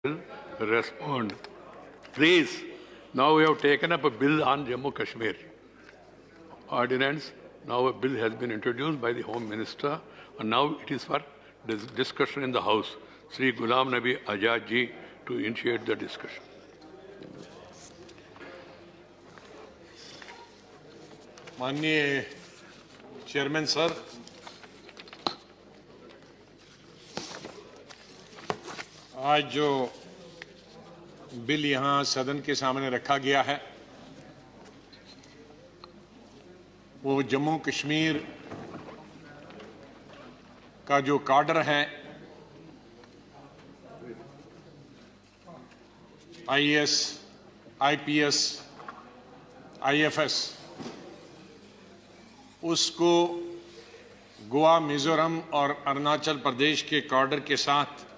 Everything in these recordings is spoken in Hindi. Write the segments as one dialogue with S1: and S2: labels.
S1: will respond. Please, now we have taken up a bill on Jammu Kashmir ordinance. Now a bill has been introduced by the Home Minister, and now it is for discussion in the House. Sri Ghulam Nabi Azad ji to initiate the discussion.
S2: माननीय चेयरमैन सर, आज जो बिल यहाँ सदन के सामने रखा गया है वो जम्मू कश्मीर का जो काडर है, आईएएस, आईपीएस, आईएफएस, उसको गोवा, मिजोरम और अरुणाचल प्रदेश के काडर के साथ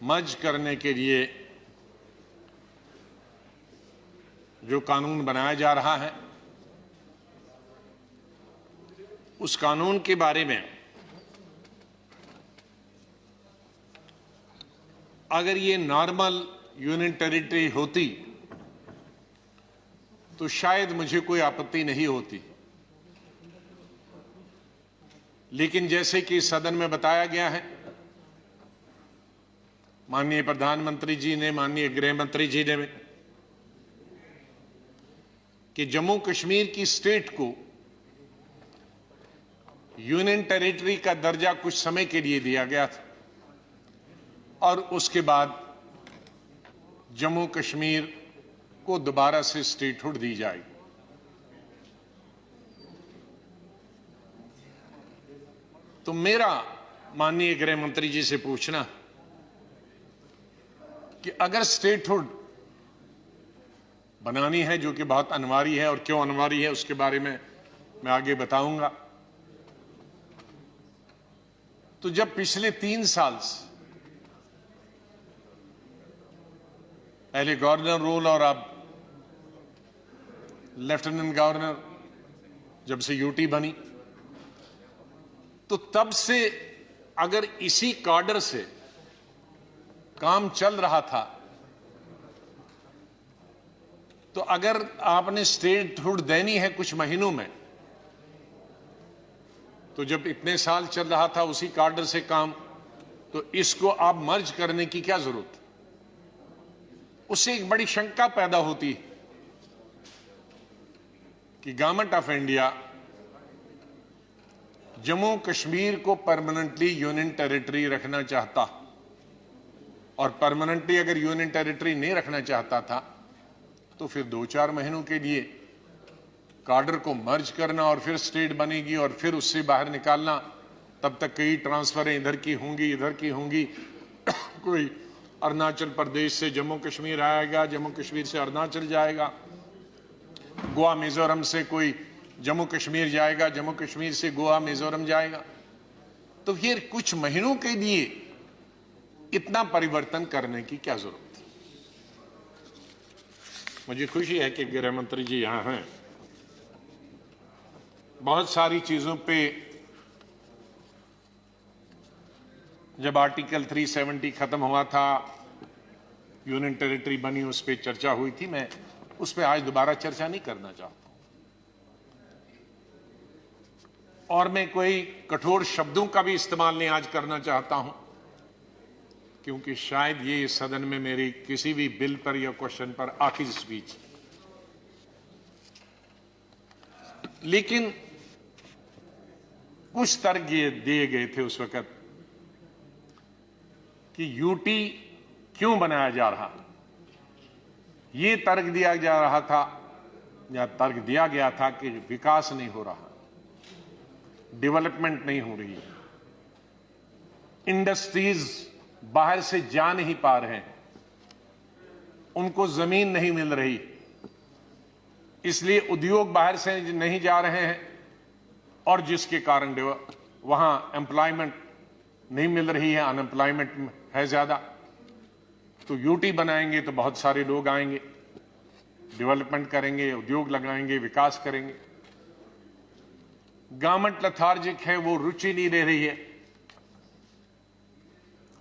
S2: मर्ज करने के लिए जो कानून बनाया जा रहा है, उस कानून के बारे में अगर ये नॉर्मल यूनियन टेरिटरी होती तो शायद मुझे कोई आपत्ति नहीं होती, लेकिन जैसे कि सदन में बताया गया है, माननीय प्रधानमंत्री जी ने, माननीय गृह मंत्री जी ने, कि जम्मू कश्मीर की स्टेट को यूनियन टेरिटरी का दर्जा कुछ समय के लिए दिया गया था और उसके बाद जम्मू कश्मीर को दोबारा से स्टेटहुड दी जाएगी। तो मेरा माननीय गृह मंत्री जी से पूछना कि अगर स्टेटहुड बनानी है, जो कि बहुत अनिवार्य है, और क्यों अनिवार्य है उसके बारे में मैं आगे बताऊंगा, तो जब पिछले 3 साल से पहले गवर्नर रूल और अब लेफ्टिनेंट गवर्नर जब से यूटी बनी, तो तब से अगर इसी काडर से काम चल रहा था, तो अगर आपने स्टेटहुड देनी है कुछ महीनों में, तो जब इतने साल चल रहा था उसी काडर से काम, तो इसको आप मर्ज करने की क्या जरूरत है? उससे एक बड़ी शंका पैदा होती है कि government of India Jammu Kashmir को परमानेंटली यूनियन टेरिटरी रखना चाहता, और परमानेंटली अगर यूनियन टेरिटरी नहीं रखना चाहता था तो फिर 2-4 महीनों के लिए काडर को मर्ज करना और फिर स्टेट बनेगी और फिर उससे बाहर निकालना, तब तक कई ट्रांसफरें इधर की होंगी, इधर की होंगी, कोई अरुणाचल प्रदेश से जम्मू कश्मीर आएगा, जम्मू कश्मीर से अरुणाचल जाएगा, गोवा मिजोरम से कोई जम्मू कश्मीर जाएगा, जम्मू कश्मीर से गोवा मिजोरम जाएगा। तो फिर कुछ महीनों के लिए इतना परिवर्तन करने की क्या जरूरत है? मुझे खुशी है कि गृह मंत्री जी यहां हैं। बहुत सारी चीजों पे जब आर्टिकल 370 खत्म हुआ था, यूनियन टेरिटरी बनी, उस पर चर्चा हुई थी। मैं उस पर आज दोबारा चर्चा नहीं करना चाहता और मैं कोई कठोर शब्दों का भी इस्तेमाल नहीं आज करना चाहता हूं, क्योंकि शायद ये सदन में मेरी किसी भी बिल पर या क्वेश्चन पर आखिरी स्पीच। लेकिन कुछ तर्क ये दिए गए थे उस वक्त कि यूटी क्यों बनाया जा रहा, ये तर्क दिया जा रहा था या तर्क दिया गया था कि विकास नहीं हो रहा, डेवलपमेंट नहीं हो रही है, इंडस्ट्रीज बाहर से जा नहीं पा रहे हैं, उनको जमीन नहीं मिल रही, इसलिए उद्योग बाहर से नहीं जा रहे हैं और जिसके कारण वहां एम्प्लॉयमेंट नहीं मिल रही है, अनएम्प्लॉयमेंट है ज्यादा। तो यूटी बनाएंगे तो बहुत सारे लोग आएंगे, डेवलपमेंट करेंगे, उद्योग लगाएंगे, विकास करेंगे। गवर्नमेंट लथार्जिक है, वो रुचि नहीं ले रही है।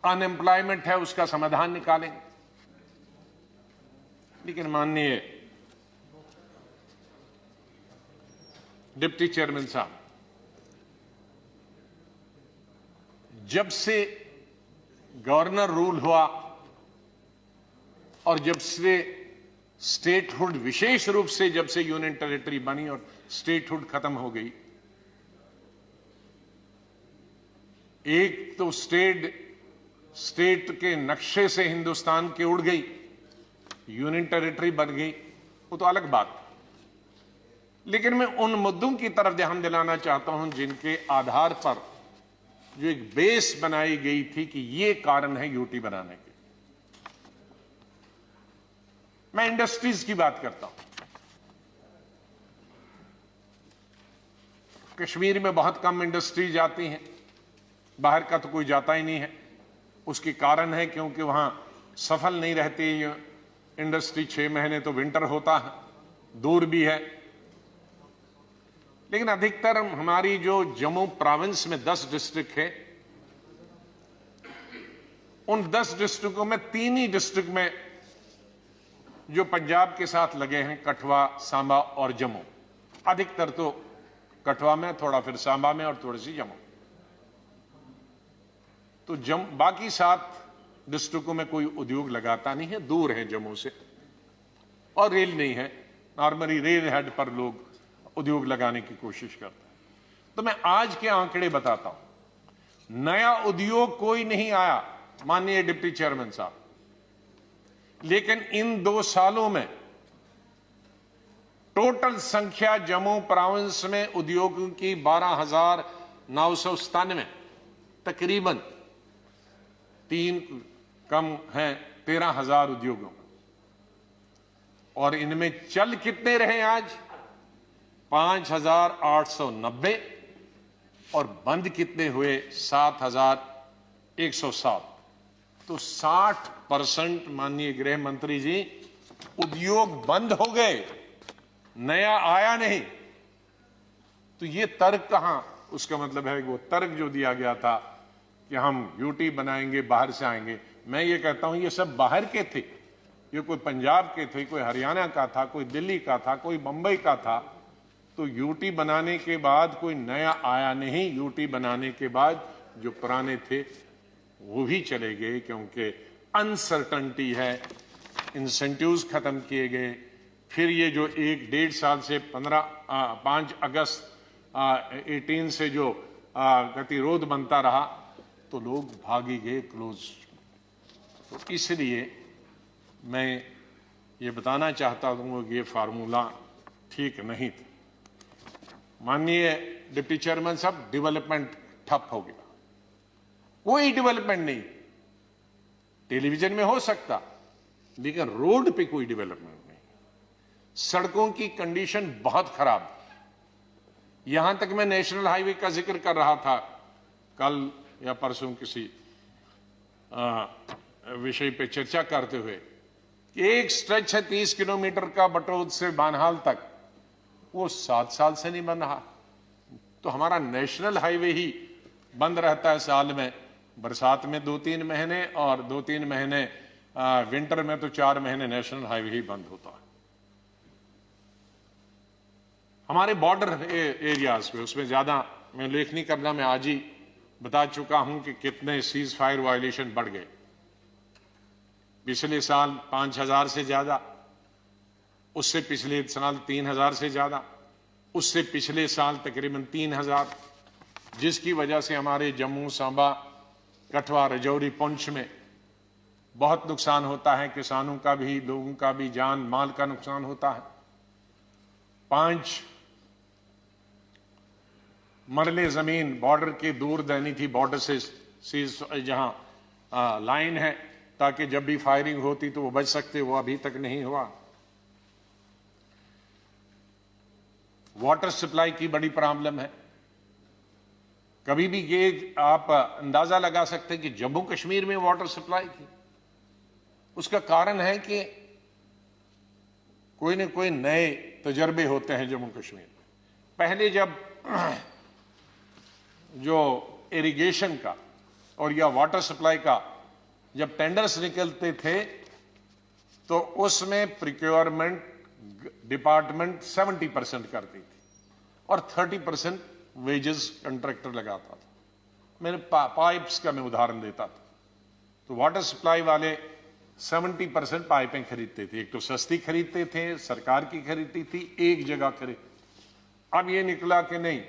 S2: अनएम्प्लॉयमेंट है उसका समाधान निकालेंगे। लेकिन माननीय डिप्टी चेयरमैन साहब, जब से गवर्नर रूल हुआ और जब से स्टेटहुड, विशेष रूप से जब से यूनियन टेरिटरी बनी और स्टेटहुड खत्म हो गई, एक तो स्टेट के नक्शे से हिंदुस्तान के उड़ गई, यूनियन टेरिटरी बन गई, वो तो अलग बात। लेकिन मैं उन मुद्दों की तरफ ध्यान दिलाना चाहता हूं जिनके आधार पर जो एक बेस बनाई गई थी कि ये कारण है यूटी बनाने के। मैं इंडस्ट्रीज की बात करता हूं। कश्मीर में बहुत कम इंडस्ट्रीज आती हैं, बाहर का तो कोई जाता ही नहीं है। उसके कारण है क्योंकि वहां सफल नहीं रहती इंडस्ट्री। 6 महीने तो विंटर होता है, दूर भी है। लेकिन अधिकतर हमारी जो जम्मू प्रोविंस में 10 डिस्ट्रिक्ट है, उन 10 डिस्ट्रिक्टों में 3 ही डिस्ट्रिक्ट में जो पंजाब के साथ लगे हैं, कठुआ, सांबा और जम्मू। अधिकतर तो कठुआ में, थोड़ा फिर सांबा में और थोड़ी सी जम्मू। तो बाकी 7 डिस्ट्रिक्टों में कोई उद्योग लगाता नहीं है, दूर है जम्मू से, और रेल नहीं है। नॉर्मली रेल हेड पर लोग उद्योग लगाने की कोशिश करते हैं। तो मैं आज के आंकड़े बताता हूं। नया उद्योग कोई नहीं आया माननीय डिप्टी चेयरमैन साहब, लेकिन इन 2 सालों में टोटल संख्या जम्मू प्रोविंस में उद्योगों की 12,997, तकरीबन 3 कम हैं 13,000 उद्योगों। और इनमें चल कितने रहे आज? 5,890। और बंद कितने हुए? 7,107। तो 60% माननीय गृह मंत्री जी उद्योग बंद हो गए, नया आया नहीं। तो ये तर्क कहां? उसका मतलब है कि वो तर्क जो दिया गया था कि हम यूटी बनाएंगे, बाहर से आएंगे, मैं ये कहता हूं ये सब बाहर के थे। ये कोई पंजाब के थे, कोई हरियाणा का था, कोई दिल्ली का था, कोई बंबई का था। तो यूटी बनाने के बाद कोई नया आया नहीं। यूटी बनाने के बाद जो पुराने थे वो भी चले गए, क्योंकि अनसर्टनिटी है, इंसेंटिव्स खत्म किए गए। फिर ये जो 1-1.5 साल से 5 अगस्त 18 से जो गतिरोध बनता रहा, तो लोग भागी गए क्लोज। तो इसलिए मैं ये बताना चाहता हूं कि ये फार्मूला ठीक नहीं था। माननीय डिप्टी चेयरमैन साहब, डेवलपमेंट ठप हो गया, कोई डेवलपमेंट नहीं। टेलीविजन में हो सकता, लेकिन रोड पे कोई डेवलपमेंट नहीं। सड़कों की कंडीशन बहुत खराब। यहां तक मैं नेशनल हाईवे का जिक्र कर रहा था कल या परसों किसी विषय पे चर्चा करते हुए कि एक स्ट्रेच है 30 किलोमीटर का बटोद से बानहाल तक, वो 7 साल से नहीं बन रहा। तो हमारा नेशनल हाईवे ही बंद रहता है साल में, बरसात में 2-3 महीने और 2-3 महीने विंटर में, तो 4 महीने नेशनल हाईवे ही बंद होता है। हमारे बॉर्डर एरियाज पे उसमें ज्यादा मैं उल्लेख नहीं करना। मैं आज ही बता चुका हूं कि कितने सीज फायर वायलेशन बढ़ गए। पिछले साल 5,000 से ज्यादा, उससे पिछले साल 3,000 से ज्यादा, उससे पिछले साल तकरीबन 3,000, जिसकी वजह से हमारे जम्मू, सांबा, कठुआ, राजौरी, पुंछ में बहुत नुकसान होता है। किसानों का भी, लोगों का भी, जान माल का नुकसान होता है। 5 मरले जमीन बॉर्डर के दूर देनी थी, बॉर्डर से जहां लाइन है, ताकि जब भी फायरिंग होती तो वो बच सकते, वो अभी तक नहीं हुआ। वाटर सप्लाई की बड़ी प्रॉब्लम है। कभी भी ये आप अंदाजा लगा सकते हैं कि जम्मू कश्मीर में वाटर सप्लाई की, उसका कारण है कि कोई न कोई नए तजर्बे होते हैं जम्मू कश्मीर में। पहले जब जो इरिगेशन का और या वाटर सप्लाई का जब टेंडर्स निकलते थे तो उसमें प्रिक्योरमेंट डिपार्टमेंट 70% करती थी और 30% वेजेस कंट्रैक्टर लगाता था। मैंने पाइप्स का मैं उदाहरण देता था, तो वाटर सप्लाई वाले 70% पाइपें खरीदते थे। एक तो सस्ती खरीदते थे, सरकार की खरीदती थी, एक जगह खरीद। अब ये निकला कि नहीं,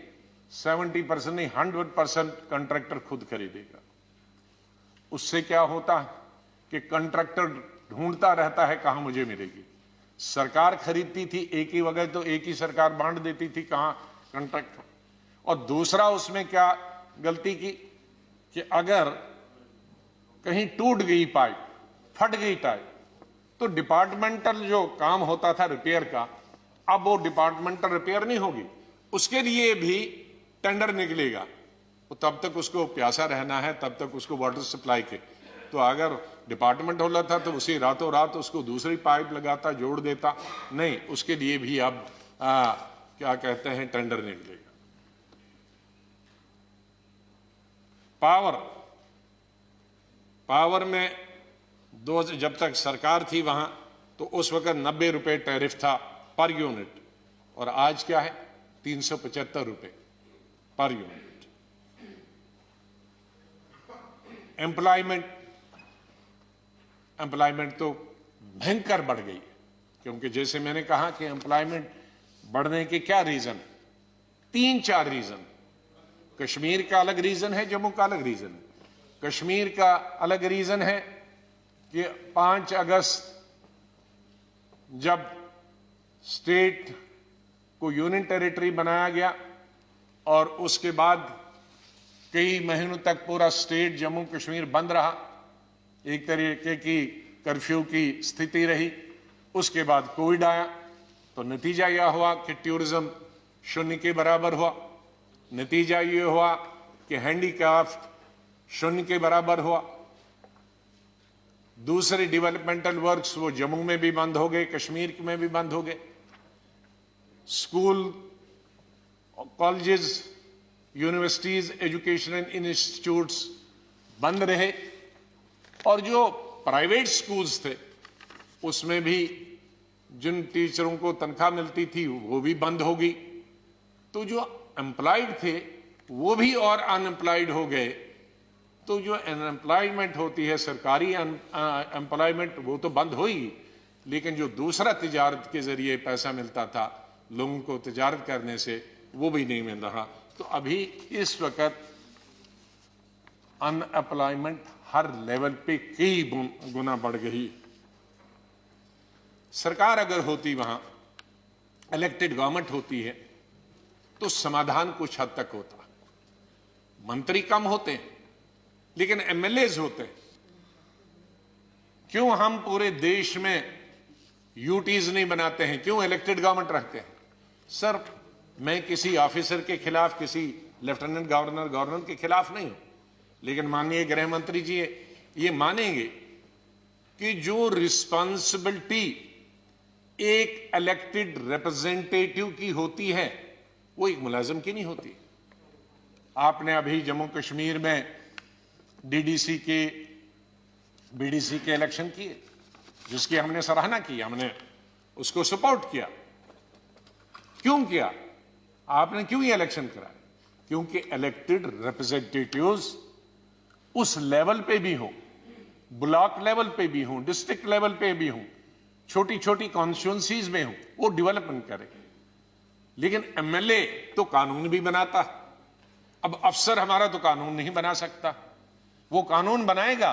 S2: 70% नहीं, 100% कंट्रैक्टर खुद खरीदेगा। उससे क्या होता है कि कंट्रैक्टर ढूंढता रहता है कहां मुझे मिलेगी। सरकार खरीदती थी एक ही वगैरह, तो एक ही सरकार बांट देती थी कहां कंट्रैक्टर। और दूसरा उसमें क्या गलती की कि अगर कहीं टूट गई पाइप, फट गई पाइप, तो डिपार्टमेंटल जो काम होता था रिपेयर का, अब वो डिपार्टमेंटल रिपेयर नहीं होगी, उसके लिए भी टेंडर निकलेगा। तो तब तक उसको प्यासा रहना है, तब तक उसको वाटर सप्लाई के। तो अगर डिपार्टमेंट होला था तो उसी रातों रात उसको दूसरी पाइप लगाता, जोड़ देता। नहीं, उसके लिए भी अब क्या कहते हैं, टेंडर निकलेगा। पावर में जब तक सरकार थी वहां, तो उस वक्त 90 रुपए टैरिफ था पर यूनिट, और आज क्या है 375 रुपए पर यूनिट। एम्प्लॉयमेंट तो भयंकर बढ़ गई, क्योंकि जैसे मैंने कहा कि एम्प्लॉयमेंट बढ़ने के क्या रीजन है, 3-4 रीजन। कश्मीर का अलग रीजन है, जम्मू का अलग रीजन है। कश्मीर का अलग रीजन है कि 5 अगस्त जब स्टेट को यूनियन टेरिटरी बनाया गया और उसके बाद कई महीनों तक पूरा स्टेट जम्मू कश्मीर बंद रहा, एक तरीके की कर्फ्यू की स्थिति रही। उसके बाद कोविड आया, तो नतीजा यह हुआ कि टूरिज्म शून्य के बराबर हुआ। नतीजा यह हुआ कि हैंडीक्राफ्ट शून्य के बराबर हुआ। दूसरे डेवलपमेंटल वर्क्स वो जम्मू में भी बंद हो गए, कश्मीर में भी बंद हो गए। School, colleges, universities, educational institutes बंद रहे, और जो प्राइवेट स्कूल्स थे उसमें भी जिन टीचरों को तनख्वाह मिलती थी वो भी बंद हो गई। तो जो एम्प्लॉयड थे वो भी और अनएम्प्लॉयड हो गए। तो जो अनएम्प्लॉयमेंट होती है, सरकारी एम्प्लॉयमेंट, वो तो बंद हुई, लेकिन जो दूसरा तिजारत के जरिए पैसा मिलता था लोगों को तिजारत करने से, वो भी नहीं मिल रहा। तो अभी इस वक्त अनएम्प्लॉयमेंट हर लेवल पे कई गुना बढ़ गई। सरकार अगर होती, वहां इलेक्टेड गवर्नमेंट होती है, तो समाधान कुछ हद तक होता। मंत्री कम होते हैं लेकिन एमएलएज होते हैं। क्यों हम पूरे देश में यूटीज नहीं बनाते हैं, क्यों इलेक्टेड गवर्नमेंट रखते हैं? सर, मैं किसी ऑफिसर के खिलाफ, किसी लेफ्टिनेंट गवर्नर के खिलाफ नहीं हूं, लेकिन माननीय गृह मंत्री जी ये मानेंगे कि जो रिस्पॉन्सिबिलिटी एक इलेक्टेड रिप्रेजेंटेटिव की होती है वो एक मुलाजिम की नहीं होती। आपने अभी जम्मू कश्मीर में डीडीसी के, बीडीसी के इलेक्शन किए, जिसकी हमने सराहना की, हमने उसको सपोर्ट किया। क्यों किया? आपने क्यों ये इलेक्शन कराया? क्योंकि इलेक्टेड रिप्रेजेंटेटिव्स उस लेवल पे भी हो, ब्लॉक लेवल पे भी हो, डिस्ट्रिक्ट लेवल पे भी हो, छोटी छोटी कॉन्स्टिट्यूंसीज में हो, वो डेवलपमेंट करे। लेकिन एमएलए तो कानून भी बनाता। अब अफसर हमारा तो कानून नहीं बना सकता। वो कानून बनाएगा,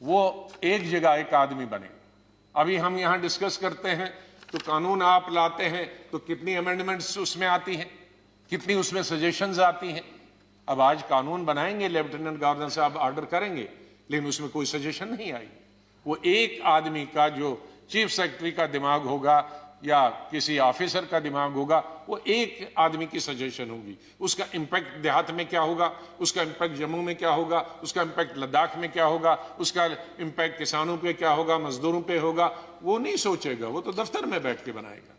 S2: वो एक जगह एक आदमी बनेगा। अभी हम यहां डिस्कस करते हैं तो कानून आप लाते हैं तो कितनी अमेंडमेंट्स उसमें आती हैं, कितनी उसमें सजेशंस आती हैं। अब आज कानून बनाएंगे, लेफ्टिनेंट गवर्नर साहब ऑर्डर करेंगे, लेकिन उसमें कोई सजेशन नहीं आई। वो एक आदमी का, जो चीफ सेक्रेटरी का दिमाग होगा या किसी ऑफिसर का दिमाग होगा, वो एक आदमी की सजेशन होगी। उसका इंपैक्ट देहात में क्या होगा, उसका इंपैक्ट जम्मू में क्या होगा, उसका इंपैक्ट लद्दाख में क्या होगा, उसका इंपैक्ट किसानों पे क्या होगा, मजदूरों पे होगा, वो नहीं सोचेगा। वो तो दफ्तर में बैठ के बनाएगा।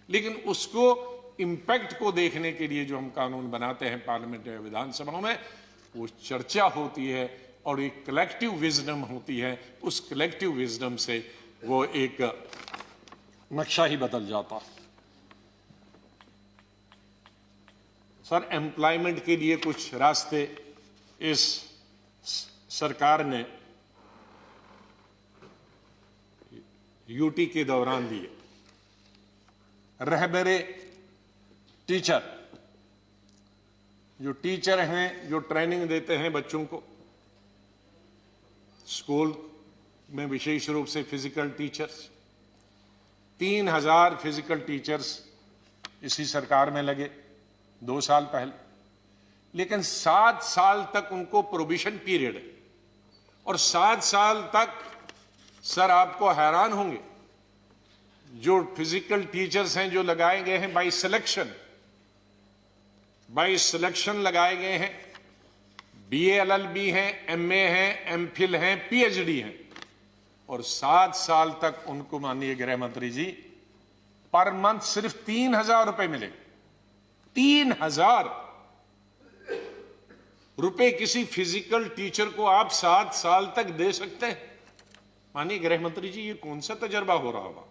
S2: लेकिन उसको इंपैक्ट को देखने के लिए जो हम कानून बनाते हैं पार्लियामेंट या विधानसभाओं में, वो चर्चा होती है और एक कलेक्टिव विजडम होती है, उस कलेक्टिव विजडम से वो एक नक्शा ही बदल जाता है। सर, एम्प्लॉयमेंट के लिए कुछ रास्ते इस सरकार ने यूटी के दौरान दिए। रहबरे टीचर, जो टीचर हैं, जो ट्रेनिंग देते हैं बच्चों को स्कूल में, विशेष रूप से फिजिकल टीचर्स, 3000 फिजिकल टीचर्स इसी सरकार में लगे 2 साल पहले, लेकिन 7 साल तक उनको प्रोबिशन पीरियड है। और 7 साल तक सर आपको हैरान होंगे, जो फिजिकल टीचर्स हैं जो लगाए गए हैं बाय सिलेक्शन लगाए गए हैं, बीए एलएलबी हैं, एमए हैं, एमफिल हैं, पीएचडी हैं, और 7 साल तक उनको माननीय गृह मंत्री जी पर मंथ सिर्फ 3000 रुपए मिले। 3000 रुपए किसी फिजिकल टीचर को आप 7 साल तक दे सकते हैं? माननीय गृह मंत्री जी, ये कौन सा तजर्बा हो रहा होगा?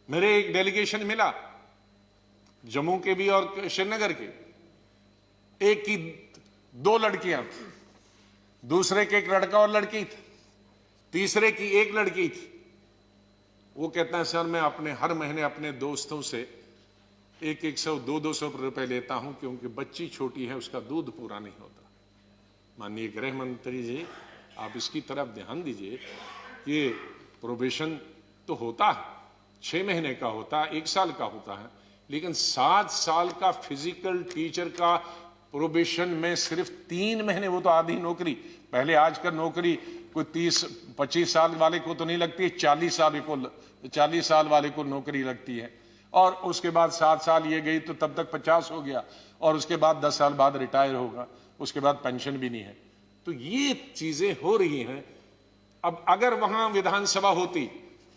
S2: मेरे एक डेलीगेशन मिला जम्मू के भी और श्रीनगर के, एक की 2 लड़कियां थी, दूसरे के एक लड़का और लड़की थी, तीसरे की 1 लड़की थी। वो कहता है सर मैं अपने हर महीने अपने दोस्तों से 100, 200 रुपए लेता हूं क्योंकि बच्ची छोटी है, उसका दूध पूरा नहीं होता। माननीय गृह मंत्री जी, आप इसकी तरफ ध्यान दीजिए कि प्रोबेशन तो होता है, 6 महीने का होता है, 1 साल का होता है, लेकिन 7 साल का फिजिकल टीचर का प्रोबेशन में सिर्फ 3 महीने, वो तो आधी नौकरी। पहले आजकल नौकरी कोई 30-25 साल वाले को तो नहीं लगती है, 40 साल वाले को नौकरी लगती है, और उसके बाद 7 साल ये गई तो तब तक 50 हो गया, और उसके बाद 10 साल बाद रिटायर होगा, उसके बाद पेंशन भी नहीं है। तो ये चीजें हो रही हैं। अब अगर वहां विधानसभा होती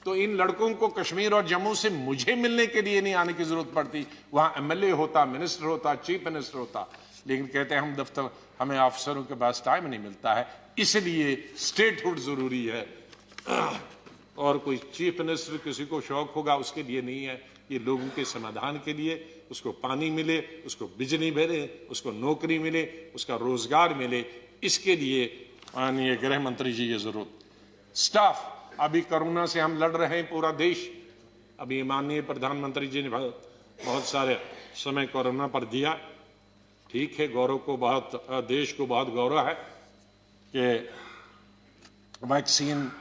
S2: तो इन लड़कों को कश्मीर और जम्मू से मुझे मिलने के लिए नहीं आने की जरूरत पड़ती, वहां एमएलए होता, मिनिस्टर होता, चीफ मिनिस्टर होता। लेकिन कहते हैं हम दफ्तर, हमें अफसरों के पास टाइम नहीं मिलता है, इसलिए स्टेटहुड जरूरी है। और कोई चीफ मिनिस्टर किसी को शौक होगा, उसके लिए नहीं है, ये लोगों के समाधान के लिए, उसको पानी मिले, उसको बिजली मिले, उसको नौकरी मिले, उसका रोजगार मिले, इसके लिए माननीय गृह मंत्री जी ये जरूरत। स्टाफ, अभी कोरोना से हम लड़ रहे हैं पूरा देश। अभी माननीय प्रधानमंत्री जी ने बहुत सारे समय कोरोना पर दिया, ठीक है, गौरव को बहुत, देश को बहुत गौरव है कि वैक्सीन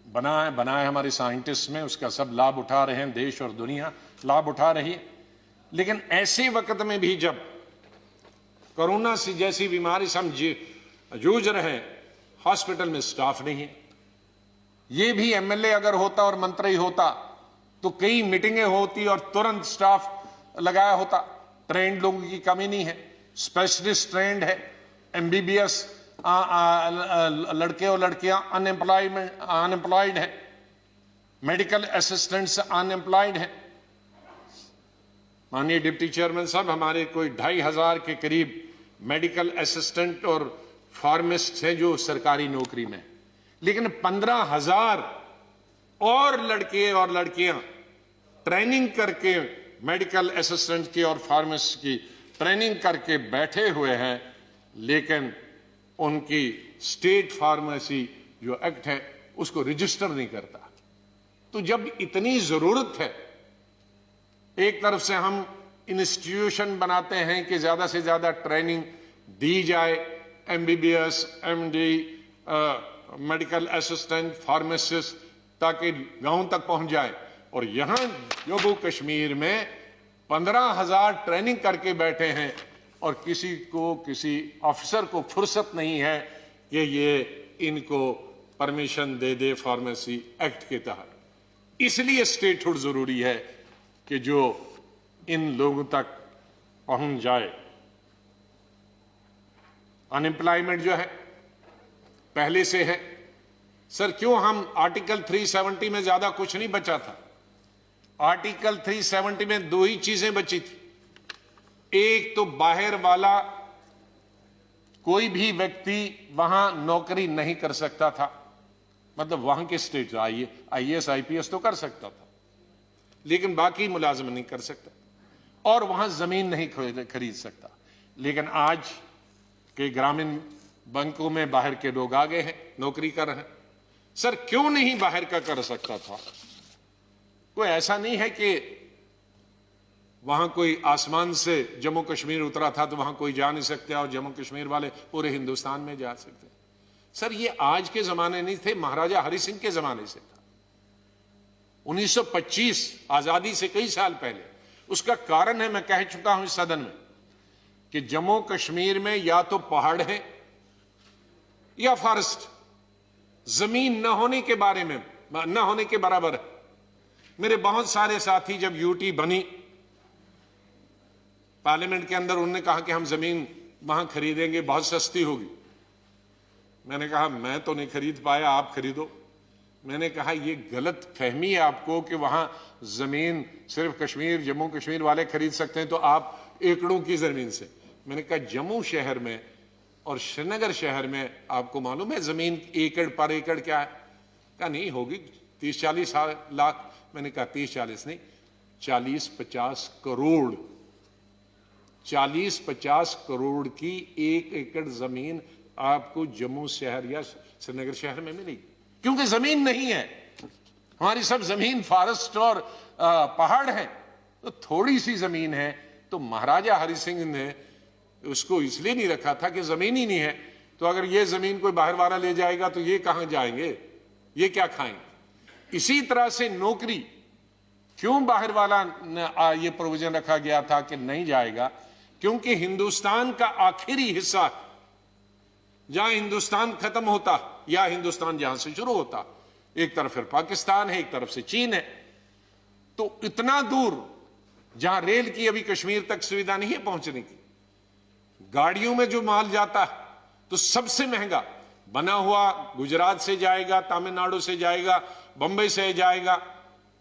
S2: बना है हमारे साइंटिस्ट में, उसका सब लाभ उठा रहे हैं, देश और दुनिया लाभ उठा रही है। लेकिन ऐसे वक्त में भी जब कोरोना से जैसी बीमारी से हम जूझ रहे हैं, हॉस्पिटल में स्टाफ नहीं है। ये भी एमएलए अगर होता और मंत्री होता तो कई मीटिंगें होती और तुरंत स्टाफ लगाया होता। ट्रेंड लोगों की कमी नहीं है, स्पेशलिस्ट ट्रेंड है, एमबीबीएस लड़के और लड़कियां अनएम्प्लॉयड है, मेडिकल असिस्टेंट्स अनएम्प्लॉयड है। माननीय डिप्टी चेयरमैन साहब, हमारे कोई 2500 के करीब मेडिकल असिस्टेंट और फार्मासिस्ट हैं जो सरकारी नौकरी में, लेकिन 15,000 और लड़के और लड़कियां ट्रेनिंग करके मेडिकल असिस्टेंट की और फार्मासिस्ट की ट्रेनिंग करके बैठे हुए हैं, लेकिन उनकी स्टेट फार्मेसी जो एक्ट है उसको रजिस्टर नहीं करता। तो जब इतनी जरूरत है, एक तरफ से हम इंस्टीट्यूशन बनाते हैं कि ज्यादा से ज्यादा ट्रेनिंग दी जाए, MBBS, MD, medical assistant, pharmacist, ताकि गांव तक पहुंच जाए, और यहां जम्मू कश्मीर में 15,000 ट्रेनिंग करके बैठे हैं और किसी ऑफिसर को फुर्सत नहीं है कि ये इनको परमिशन दे दे फार्मेसी एक्ट के तहत। इसलिए स्टेटहुड जरूरी है कि जो इन लोगों तक पहुंच जाए। अनएम्प्लॉयमेंट जो है पहले से है सर, क्यों हम आर्टिकल 370 में ज्यादा कुछ नहीं बचा था। आर्टिकल 370 में 2 ही चीजें बची थी, एक तो बाहर वाला कोई भी व्यक्ति वहां नौकरी नहीं कर सकता था, मतलब वहां के स्टेट आईएएस आईपीएस तो कर सकता था, लेकिन बाकी मुलाजिम नहीं कर सकता, और वहां जमीन नहीं खरीद सकता। लेकिन आज के ग्रामीण बैंकों में बाहर के लोग आ गए हैं, नौकरी कर रहे हैं। सर क्यों नहीं बाहर का कर सकता था? कोई ऐसा नहीं है कि वहां कोई आसमान से जम्मू कश्मीर उतरा था तो वहां कोई जा नहीं सकता और जम्मू कश्मीर वाले पूरे हिंदुस्तान में जा सकते। सर ये आज के जमाने नहीं थे, महाराजा हरि सिंह के जमाने से था। 1925 आजादी से कई साल पहले। उसका कारण है, मैं कह चुका हूं इस सदन में, कि जम्मू कश्मीर में या तो पहाड़ है या फॉरेस्ट, जमीन न होने के बारे में न होने के बराबर है। मेरे बहुत सारे साथी जब यूटी बनी पार्लियामेंट के अंदर, उन्होंने कहा कि हम जमीन वहां खरीदेंगे, बहुत सस्ती होगी। मैंने कहा मैं तो नहीं खरीद पाया, आप खरीदो। मैंने कहा ये गलत फहमी है आपको कि वहां जमीन सिर्फ कश्मीर जम्मू कश्मीर वाले खरीद सकते हैं, तो आप एकड़ों की जमीन से। मैंने कहा जम्मू शहर में और श्रीनगर शहर में आपको मालूम है जमीन एकड़ पर एकड़ क्या है? कहा नहीं होगी 30-40 लाख। मैंने कहा 30-40 नहीं, 40-50 करोड़, 40-50 करोड़ की 1 एकड़ जमीन आपको जम्मू शहर या श्रीनगर शहर में मिलेगी, क्योंकि जमीन नहीं है। हमारी सब जमीन फॉरेस्ट और पहाड़ है, तो थोड़ी सी जमीन है। तो महाराजा हरि सिंह ने उसको इसलिए नहीं रखा था कि जमीन ही नहीं है, तो अगर ये जमीन कोई बाहर वाला ले जाएगा तो ये कहां जाएंगे, ये क्या खाएंगे। इसी तरह से नौकरी क्यों बाहर वाला ये प्रोविजन रखा गया था कि नहीं जाएगा, क्योंकि हिंदुस्तान का आखिरी हिस्सा जहां हिंदुस्तान खत्म होता या हिंदुस्तान जहां से शुरू होता, एक तरफ फिर पाकिस्तान है, एक तरफ से चीन है। तो इतना दूर जहां रेल की अभी कश्मीर तक सुविधा नहीं है पहुंचने की, गाड़ियों में जो माल जाता है तो सबसे महंगा बना हुआ गुजरात से जाएगा, तमिलनाडु से जाएगा, बंबई से जाएगा।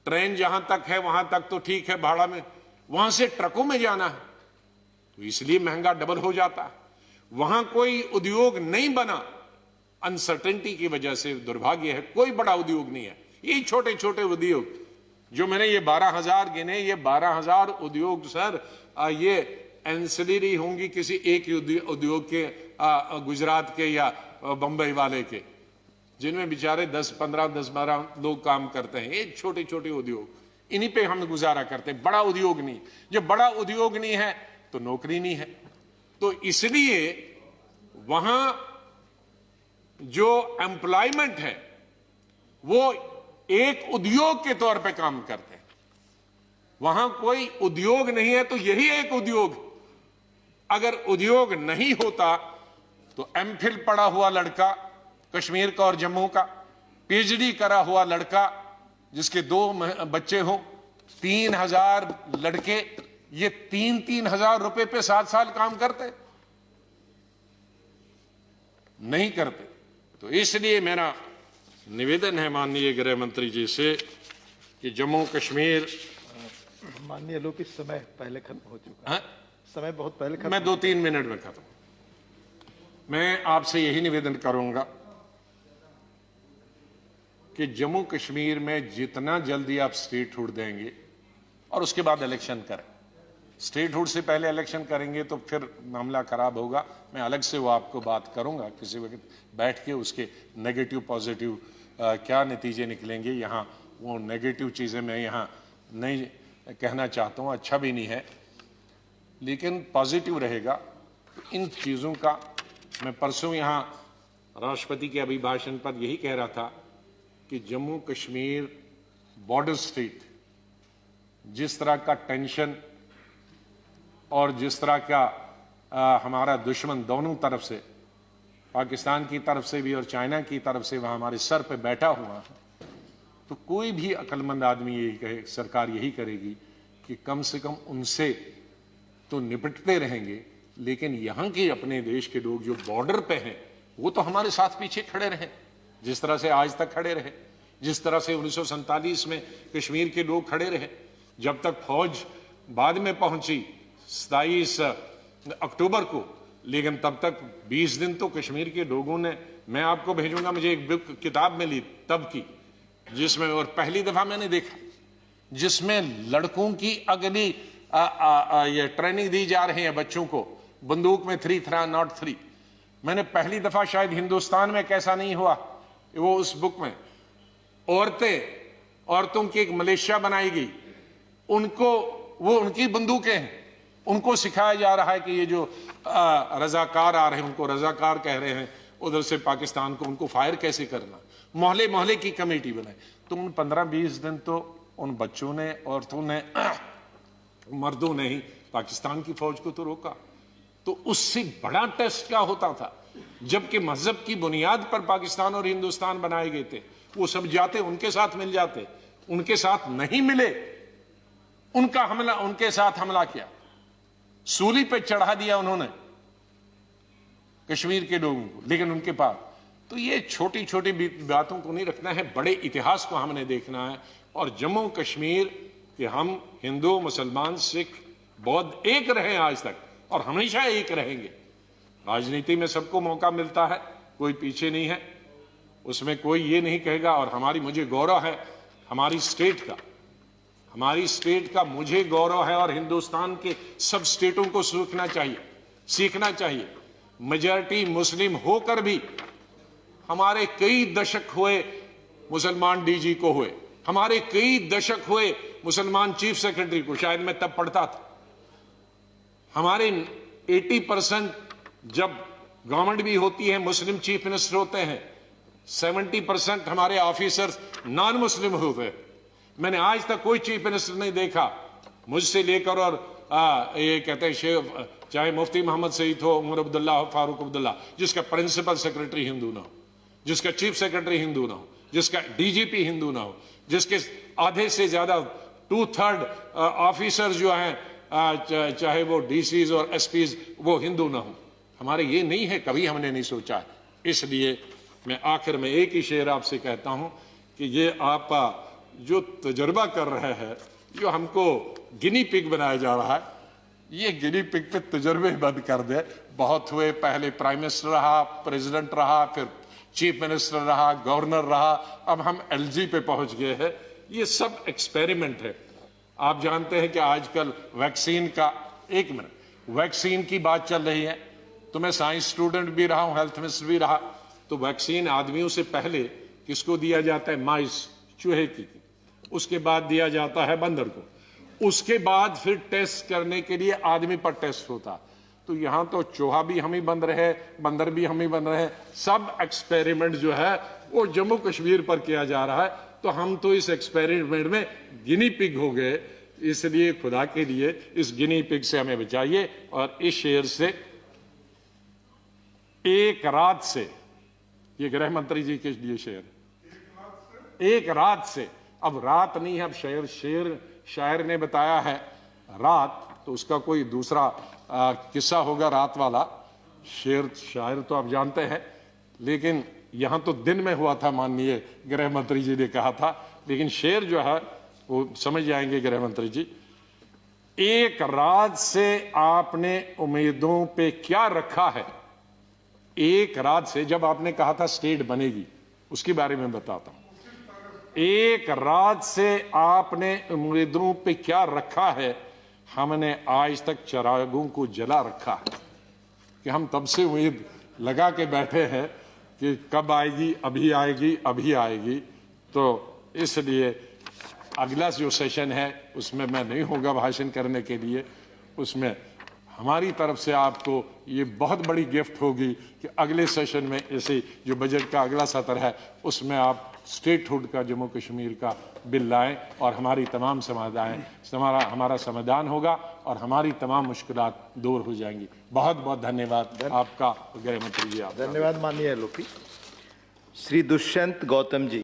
S2: ट्रेन जहां तक है वहां तक तो ठीक है भाड़ा में, वहां से ट्रकों में जाना है तो इसलिए महंगा डबल हो जाता है। वहां कोई उद्योग नहीं बना, अनसर्टेनिटी की वजह से। दुर्भाग्य है कोई बड़ा उद्योग नहीं है, ये छोटे छोटे उद्योग जो मैंने ये 12,000 गिने, ये 12,000 उद्योग सर ये एंसिलरी होंगी किसी एक उद्योग के, गुजरात के या बंबई वाले के, जिनमें बेचारे 10-15 लोग काम करते हैं। ये छोटे छोटे उद्योग, इन्हीं पे हम गुजारा करते हैं, बड़ा उद्योग नहीं। जब बड़ा उद्योग नहीं है तो नौकरी नहीं है। तो इसलिए वहां जो एम्प्लॉयमेंट है वो एक उद्योग के तौर पे काम करते हैं। वहां कोई उद्योग नहीं है तो यही एक उद्योग। अगर उद्योग नहीं होता तो एमफिल पढ़ा हुआ लड़का कश्मीर का और जम्मू का, पीएचडी करा हुआ लड़का जिसके 2 बच्चे हों, 3,000 लड़के ये 3-3 हजार रुपए पे 7 साल काम करते नहीं करते। तो इसलिए मेरा निवेदन है माननीय गृह मंत्री जी से कि जम्मू कश्मीर।
S3: माननीय लोग समय पहले खत्म हो चुका
S2: है,
S3: समय बहुत पहले खत्म।
S2: मैं 2-3 मिनट में खत्म। मैं आपसे यही निवेदन करूंगा कि जम्मू कश्मीर में जितना जल्दी आप स्टेटहुड देंगे और उसके बाद इलेक्शन करें। स्टेटहुड से पहले इलेक्शन करेंगे तो फिर मामला खराब होगा। मैं अलग से वो आपको बात करूंगा किसी वक्त बैठ के, उसके नेगेटिव पॉजिटिव क्या नतीजे निकलेंगे। यहाँ वो नेगेटिव चीज़ें मैं यहाँ नहीं कहना चाहता हूँ, अच्छा भी नहीं है, लेकिन पॉजिटिव रहेगा। इन चीज़ों का मैं परसों यहाँ राष्ट्रपति के अभिभाषण पर यही कह रहा था कि जम्मू कश्मीर बॉर्डर स्टेट, जिस तरह का टेंशन और जिस तरह का हमारा दुश्मन दोनों तरफ से, पाकिस्तान की तरफ से भी और चाइना की तरफ से वहाँ हमारे सर पे बैठा हुआ है, तो कोई भी अक्लमंद आदमी यही कहे, सरकार यही करेगी कि कम से कम उनसे तो निपटते रहेंगे, लेकिन यहाँ के अपने देश के लोग जो बॉर्डर पे हैं वो तो हमारे साथ पीछे खड़े रहे, जिस तरह से आज तक खड़े रहे, जिस तरह से 1947 में कश्मीर के लोग खड़े रहे। जब तक फौज बाद में पहुंची 27 अक्टूबर को, लेकिन तब तक 20 दिन तो कश्मीर के लोगों ने, मैं आपको भेजूंगा, मुझे एक बुक किताब मिली तब की, जिसमें, और पहली दफा मैंने देखा, जिसमें लड़कों की अगली ये ट्रेनिंग दी जा रही है बच्चों को, बंदूक में 3-3 मैंने पहली दफा शायद हिंदुस्तान में कैसा नहीं हुआ। वो उस बुक में औरतों की एक मलेशिया बनाई गई, उनको, वो उनकी बंदूकें हैं, उनको सिखाया जा रहा है कि ये जो रजाकार आ रहे हैं, उनको रजाकार कह रहे हैं उधर से पाकिस्तान को, उनको फायर कैसे करना। मोहल्ले मोहल्ले की कमेटी बनाई। तो उन 15-20 दिन तो उन बच्चों ने, औरतों ने, मर्दों ने ही पाकिस्तान की फौज को तो रोका। तो उससे बड़ा टेस्ट क्या होता था, जबकि मजहब की बुनियाद पर पाकिस्तान और हिंदुस्तान बनाए गए थे। वो सब जाते, उनके साथ मिल जाते, उनके साथ नहीं मिले, उनका हमला, उनके साथ हमला किया, सूली पे चढ़ा दिया उन्होंने कश्मीर के लोगों को। लेकिन उनके पास तो ये छोटी छोटी बातों को नहीं रखना है, बड़े इतिहास को हमने देखना है। और जम्मू कश्मीर के हम हिंदू, मुसलमान, सिख, बौद्ध एक रहे आज तक और हमेशा एक रहेंगे। राजनीति में सबको मौका मिलता है, कोई पीछे नहीं है, उसमें कोई ये नहीं कहेगा। और मुझे गौरव है हमारी स्टेट का मुझे गौरव है, और हिंदुस्तान के सब स्टेटों को सीखना चाहिए। मेजॉरिटी मुस्लिम होकर भी हमारे कई दशक हुए मुसलमान डीजी को हुए, हमारे कई दशक हुए मुसलमान चीफ सेक्रेटरी को, शायद मैं तब पढ़ता था। हमारे 80% जब गवर्नमेंट भी होती है, मुस्लिम चीफ मिनिस्टर होते हैं, 70% हमारे ऑफिसर्स नॉन मुस्लिम होते हैं। मैंने आज तक कोई चीफ मिनिस्टर नहीं देखा, मुझसे लेकर और ये कहते हैं शेख, चाहे मुफ्ती मोहम्मद सईद हो, उमर अब्दुल्ला हो, फारूक अब्दुल्ला, जिसका प्रिंसिपल सेक्रेटरी हिंदू ना हो, जिसका चीफ सेक्रेटरी हिंदू ना हो, जिसका डीजीपी हिंदू ना हो, जिसके आधे से ज्यादा 2/3 ऑफिसर जो हैं, चाहे वो डीसीज और एसपीज, वो हिंदू ना हो। हमारे ये नहीं है, कभी हमने नहीं सोचा। इसलिए मैं आखिर में एक ही शेर आपसे कहता हूं कि ये आप जो तजर्बा कर रहे हैं, जो हमको गिनी पिग बनाया जा रहा है, ये गिनी पिग पे तजर्बे बंद कर दे। बहुत हुए, पहले प्राइम मिनिस्टर रहा, प्रेसिडेंट रहा, फिर चीफ मिनिस्टर रहा, गवर्नर रहा, अब हम एलजी पे पहुंच गए हैं। ये सब एक्सपेरिमेंट है। आप जानते हैं कि आजकल वैक्सीन का, एक मिनट, वैक्सीन की बात चल रही है, तो मैं साइंस स्टूडेंट भी रहा हूं, हेल्थ मिनिस्टर भी रहा। तो वैक्सीन आदमियों से पहले किसको दिया जाता है? माइस, चूहे की, उसके बाद दिया जाता है बंदर को, उसके बाद फिर टेस्ट करने के लिए आदमी पर टेस्ट होता। तो यहां तो चूहा भी हम ही बन रहे, बंदर भी हम ही बन रहे, सब एक्सपेरिमेंट जो है वो जम्मू कश्मीर पर किया जा रहा है। तो हम तो इस एक्सपेरिमेंट में गिनी पिग हो गए। इसलिए खुदा के लिए इस गिनी पिग से हमें बचाइए। और इस शेर से, एक रात से, ये गृह मंत्री जी के लिए शेर, एक रात से, अब रात नहीं है, अब शायर ने बताया है रात, तो उसका कोई दूसरा किस्सा होगा रात वाला। शायर तो आप जानते हैं, लेकिन यहां तो दिन में हुआ था, माननीय गृह मंत्री जी ने कहा था। लेकिन शेर जो है वो समझ जाएंगे गृह मंत्री जी। एक रात से आपने उम्मीदों पे क्या रखा है? एक रात से, जब आपने कहा था स्टेट बनेगी, उसके बारे में बताता हूं। एक रात से आपने उम्मीदों पे क्या रखा है? हमने आज तक चिरागों को जला रखा है। कि हम तब से उम्मीद लगा के बैठे हैं कि कब आएगी, अभी आएगी, अभी आएगी। तो इसलिए अगला जो सेशन है उसमें मैं नहीं होगा भाषण करने के लिए। उसमें हमारी तरफ से आपको ये बहुत बड़ी गिफ्ट होगी कि अगले सेशन में ऐसे जो बजट का अगला सत्र है उसमें आप स्टेटहुड का, जम्मू कश्मीर का बिल लाएं और हमारी तमाम हमारा समाधान होगा और हमारी तमाम मुश्किलात दूर हो जाएंगी। बहुत बहुत धन्यवाद आपका गृह मंत्री जी। आप
S3: धन्यवाद माननीय एलओपी। श्री दुष्यंत गौतम जी।